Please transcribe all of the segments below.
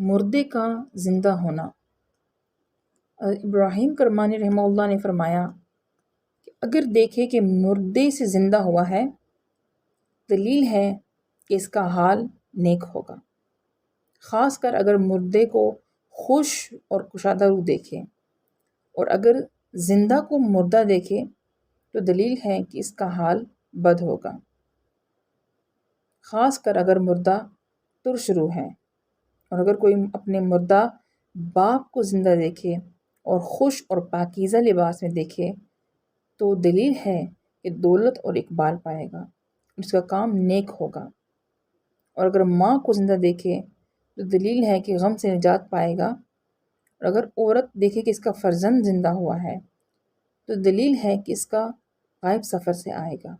مردے کا زندہ ہونا۔ ابراہیم کرمانی رحمہ اللہ نے فرمایا کہ اگر دیکھے کہ مردے سے زندہ ہوا ہے، دلیل ہے کہ اس کا حال نیک ہوگا، خاص کر اگر مردے کو خوش اور کشادہ روح دیکھے، اور اگر زندہ کو مردہ دیکھے تو دلیل ہے کہ اس کا حال بد ہوگا، خاص کر اگر مردہ ترش روح ہے۔ اور اگر کوئی اپنے مردہ باپ کو زندہ دیکھے اور خوش اور پاکیزہ لباس میں دیکھے تو دلیل ہے کہ دولت اور اقبال پائے گا، اس کا کام نیک ہوگا۔ اور اگر ماں کو زندہ دیکھے تو دلیل ہے کہ غم سے نجات پائے گا۔ اور اگر عورت دیکھے کہ اس کا فرزند زندہ ہوا ہے تو دلیل ہے کہ اس کا غائب سفر سے آئے گا۔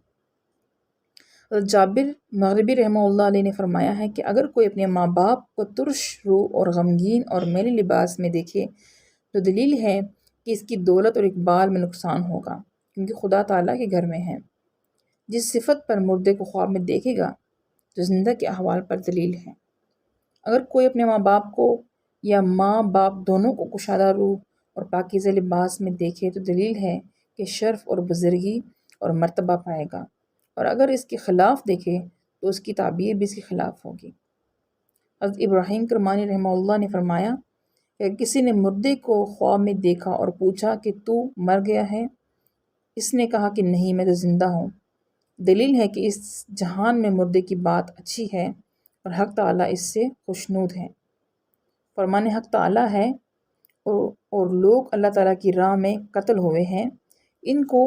حضرت جابر مغربی رحمہ اللہ علیہ نے فرمایا ہے کہ اگر کوئی اپنے ماں باپ کو ترش روح اور غمگین اور میلے لباس میں دیکھے تو دلیل ہے کہ اس کی دولت اور اقبال میں نقصان ہوگا، کیونکہ خدا تعالیٰ کے گھر میں ہے۔ جس صفت پر مردے کو خواب میں دیکھے گا تو زندہ کے احوال پر دلیل ہے۔ اگر کوئی اپنے ماں باپ کو یا ماں باپ دونوں کو کشادہ روح اور پاکیزہ لباس میں دیکھے تو دلیل ہے کہ شرف اور بزرگی اور مرتبہ پائے گا، اور اگر اس کے خلاف دیکھے تو اس کی تعبیر بھی اس کے خلاف ہوگی۔ حضرت ابراہیم کرمانی رحمہ اللہ نے فرمایا کہ کسی نے مردے کو خواب میں دیکھا اور پوچھا کہ تو مر گیا ہے؟ اس نے کہا کہ نہیں، میں تو زندہ ہوں۔ دلیل ہے کہ اس جہان میں مردے کی بات اچھی ہے اور حق تعالیٰ اس سے خوشنود ہے۔ فرمان حق تعالیٰ ہے اور لوگ اللہ تعالیٰ کی راہ میں قتل ہوئے ہیں، ان کو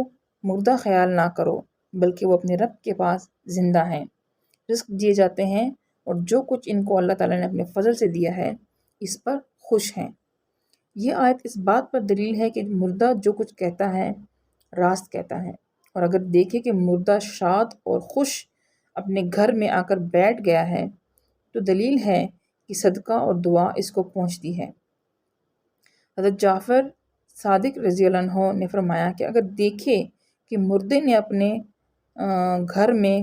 مردہ خیال نہ کرو، بلکہ وہ اپنے رب کے پاس زندہ ہیں، رزق دیے جاتے ہیں، اور جو کچھ ان کو اللہ تعالیٰ نے اپنے فضل سے دیا ہے اس پر خوش ہیں۔ یہ آیت اس بات پر دلیل ہے کہ مردہ جو کچھ کہتا ہے راست کہتا ہے، اور اگر دیکھے کہ مردہ شاد اور خوش اپنے گھر میں آ کر بیٹھ گیا ہے تو دلیل ہے کہ صدقہ اور دعا اس کو پہنچتی ہے۔ حضرت جعفر صادق رضی اللہ عنہ نے فرمایا کہ اگر دیکھے کہ مردے نے اپنے گھر میں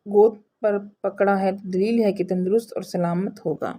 گود پر پکڑا ہے تو دلیل ہے کہ تندرست اور سلامت ہوگا۔